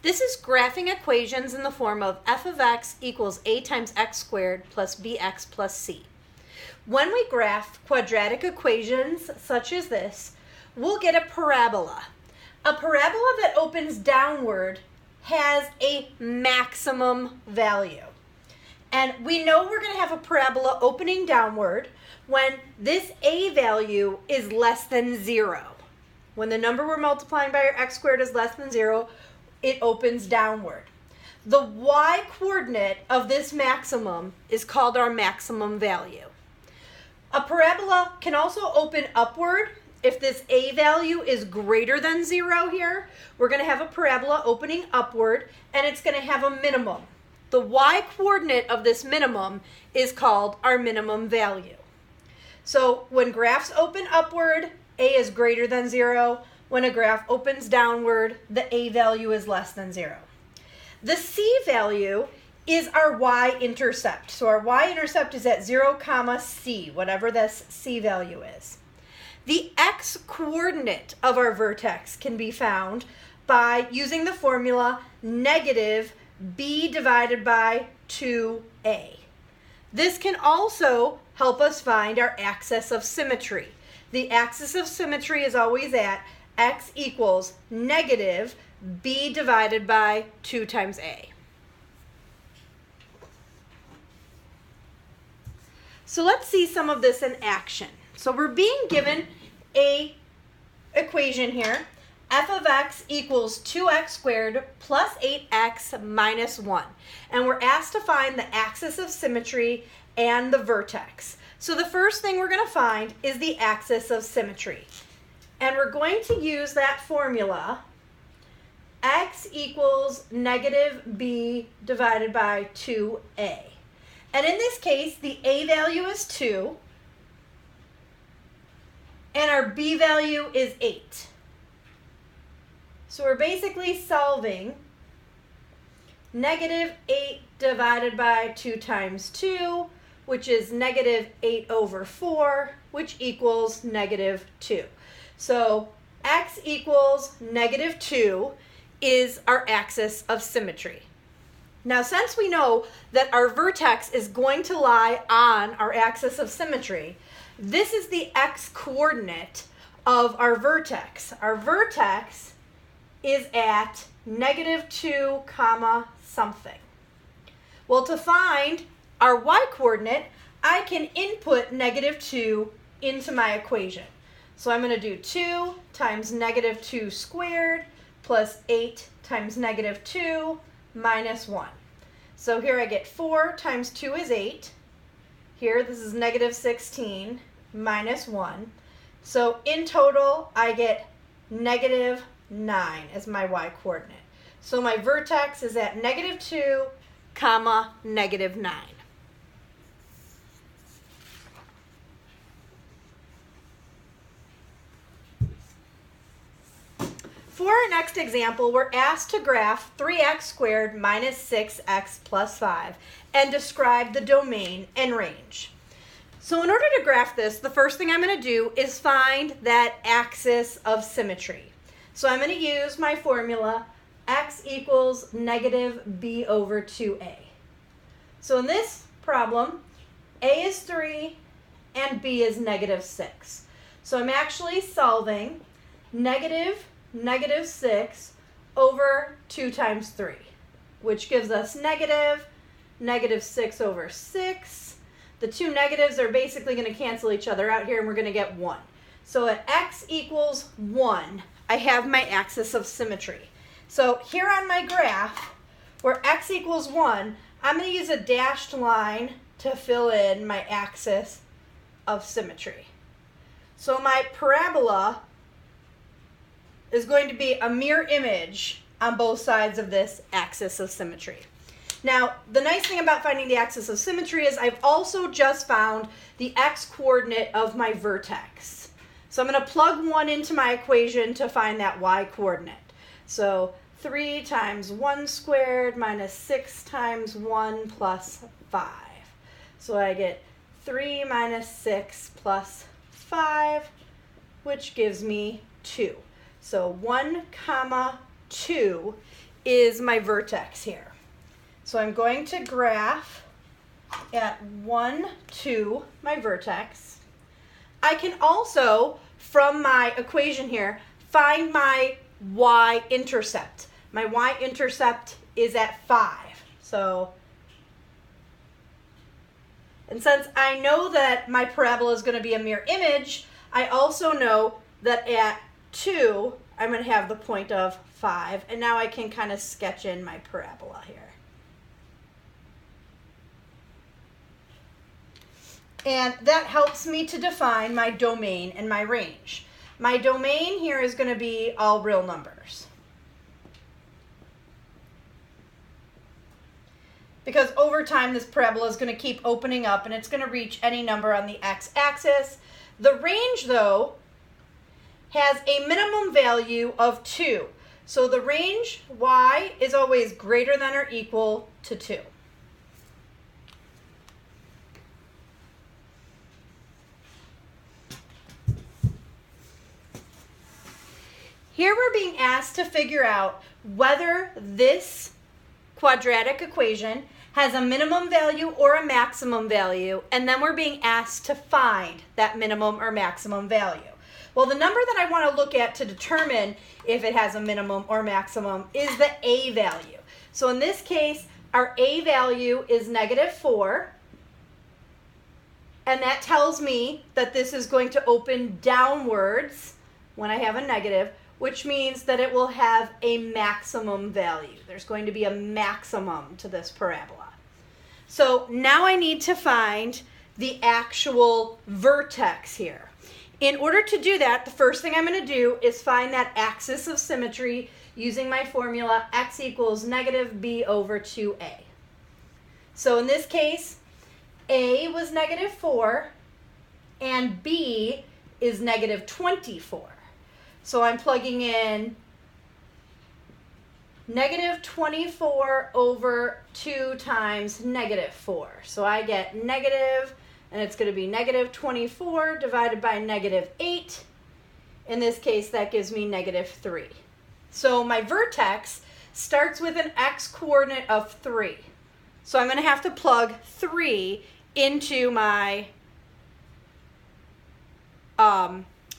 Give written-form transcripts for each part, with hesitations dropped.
This is graphing equations in the form of f of x equals a times x squared plus bx plus c. When we graph quadratic equations such as this, we'll get a parabola. A parabola that opens downward has a maximum value. And we know we're going to have a parabola opening downward when this a value is less than 0. When the number we're multiplying by our x squared is less than 0, it opens downward. The y-coordinate of this maximum is called our maximum value. A parabola can also open upward. If this a value is greater than 0 here, we're going to have a parabola opening upward, and it's going to have a minimum. The y-coordinate of this minimum is called our minimum value. So when graphs open upward, a is greater than 0. When a graph opens downward, the a value is less than 0. The c value is our y-intercept. So our y-intercept is at 0, c, whatever this c value is. The x-coordinate of our vertex can be found by using the formula negative b divided by 2a. This can also help us find our axis of symmetry. The axis of symmetry is always at x equals negative b divided by 2 times a. So let's see some of this in action. So we're being given a equation here. F of x equals 2x squared plus 8x minus 1. And we're asked to find the axis of symmetry and the vertex. So the first thing we're going to find is the axis of symmetry. And we're going to use that formula, x equals negative b divided by 2a. And in this case, the a value is 2, and our b value is 8. So we're basically solving negative 8 divided by 2 times 2, which is negative 8 over 4, which equals negative 2. So x equals negative 2 is our axis of symmetry. Now, since we know that our vertex is going to lie on our axis of symmetry, this is the x-coordinate of our vertex. Our vertex is at negative 2, something. Well, to find our y-coordinate, I can input negative 2 into my equation. So I'm going to do 2 times negative 2 squared plus 8 times negative 2 minus 1. So here I get 4 times 2 is 8. Here this is negative 16 minus 1. So in total I get negative 9 as my y-coordinate. So my vertex is at negative 2, negative 9. For our next example, we're asked to graph 3x squared minus 6x plus 5 and describe the domain and range. So in order to graph this, the first thing I'm going to do is find that axis of symmetry. So I'm going to use my formula, x equals negative b over 2a. So in this problem, a is 3 and b is negative 6. So I'm actually solving negative 6 over 2 times 3, which gives us negative 6 over 6. The two negatives are basically going to cancel each other out here, and we're going to get 1. So at x equals 1, I have my axis of symmetry. So here on my graph, where x equals 1, I'm going to use a dashed line to fill in my axis of symmetry. So my parabola is going to be a mirror image on both sides of this axis of symmetry. Now, the nice thing about finding the axis of symmetry is I've also just found the x-coordinate of my vertex. So I'm going to plug 1 into my equation to find that y-coordinate. So 3 times 1 squared minus 6 times 1 plus 5. So I get 3 minus 6 plus 5, which gives me 2. So 1, 2 is my vertex here. So I'm going to graph at 1, 2, my vertex. I can also, from my equation here, find my y-intercept. My y-intercept is at 5. And since I know that my parabola is going to be a mirror image, I also know that at 2, I'm going to have the point of 5. And now I can kind of sketch in my parabola here. And that helps me to define my domain and my range. My domain here is going to be all real numbers. Because over time, this parabola is going to keep opening up and it's going to reach any number on the x-axis. The range, though, has a minimum value of 2. So the range y is always greater than or equal to 2. Here we're being asked to figure out whether this quadratic equation has a minimum value or a maximum value, and then we're being asked to find that minimum or maximum value. Well, the number that I want to look at to determine if it has a minimum or maximum is the a value. So in this case, our a value is -4, and that tells me that this is going to open downwards when I have a negative, which means that it will have a maximum value. There's going to be a maximum to this parabola. So now I need to find the actual vertex here. In order to do that, the first thing I'm going to do is find that axis of symmetry using my formula x equals -b/2a. So in this case, a was -4 and b is -24. So I'm plugging in -24 over 2 times -4. So I get negative, and it's going to be -24 divided by -8. In this case, that gives me -3. So my vertex starts with an x-coordinate of 3. So I'm going to have to plug 3 into my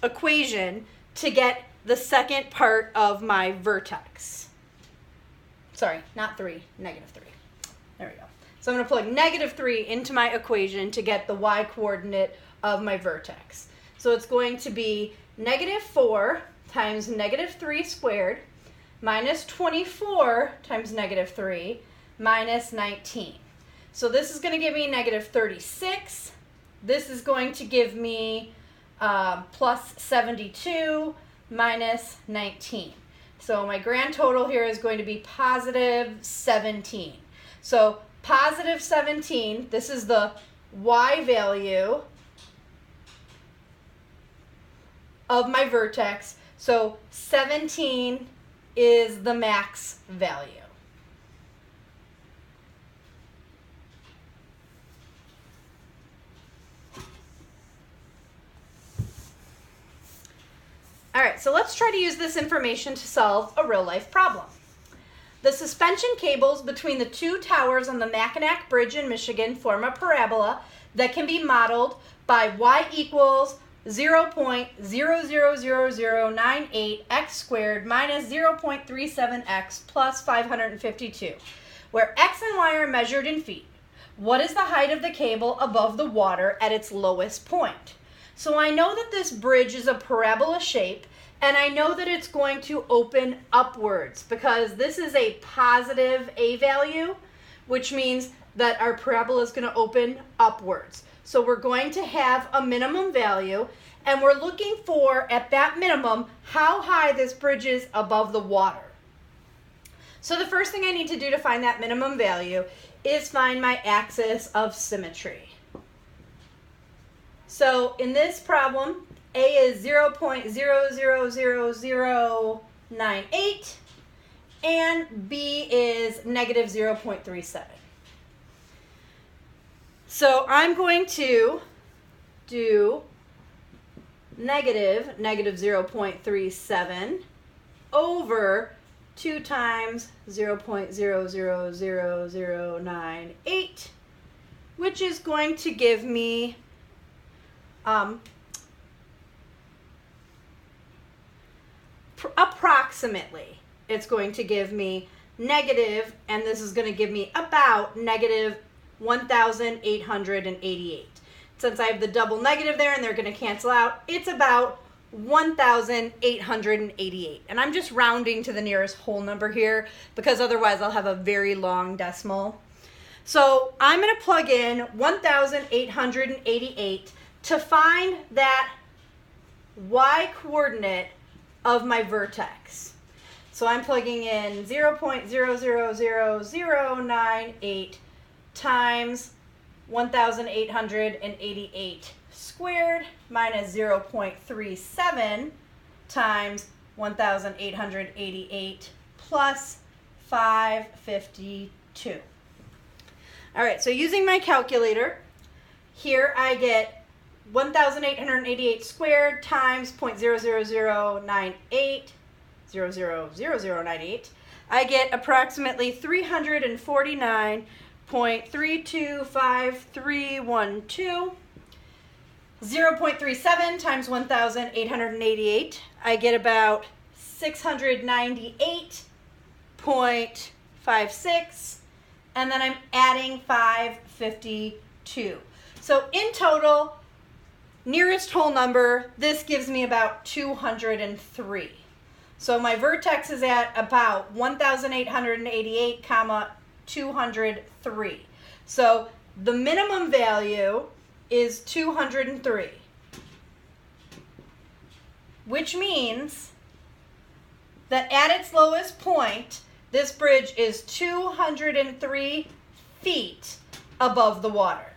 equation to get the second part of my vertex. Sorry, not 3, -3. There we go. So I'm going to plug -3 into my equation to get the y-coordinate of my vertex. So it's going to be -4 times -3 squared minus 24 times -3 minus 19. So this is going to give me -36. This is going to give me plus 72 minus 19. So my grand total here is going to be positive 17. So positive 17, this is the y value of my vertex. So 17 is the max value. All right, so let's try to use this information to solve a real-life problem. The suspension cables between the 2 towers on the Mackinac Bridge in Michigan form a parabola that can be modeled by y equals 0.000098 squared minus 0.37x plus 552, where x and y are measured in feet. What is the height of the cable above the water at its lowest point? So I know that this bridge is a parabola shape, and I know that it's going to open upwards because this is a positive a value, which means that our parabola is going to open upwards. So we're going to have a minimum value, and we're looking for, at that minimum, how high this bridge is above the water. So the first thing I need to do to find that minimum value is find my axis of symmetry. So in this problem, A is 0.000098 and B is negative 0.37. So I'm going to do negative 0.37 over 2 times 0.000098, which is going to give me approximately, it's going to give me negative, and this is going to give me about negative 1,888. Since I have the double negative there and they're going to cancel out, it's about 1,888. And I'm just rounding to the nearest whole number here because otherwise I'll have a very long decimal. So I'm going to plug in 1,888 to find that y coordinate of my vertex. So I'm plugging in 0.000098 times 1,888 squared minus 0.37 times 1,888 plus 552. All right, so using my calculator, here I get 1,888 squared times 0.00098, 0.000098. I get approximately 349.325312. 0.37 times 1,888, I get about 698.56, and then I'm adding 552. So in total, nearest whole number, this gives me about 203. So my vertex is at about 1,888, 203. So the minimum value is 203, which means that at its lowest point, this bridge is 203 feet above the water.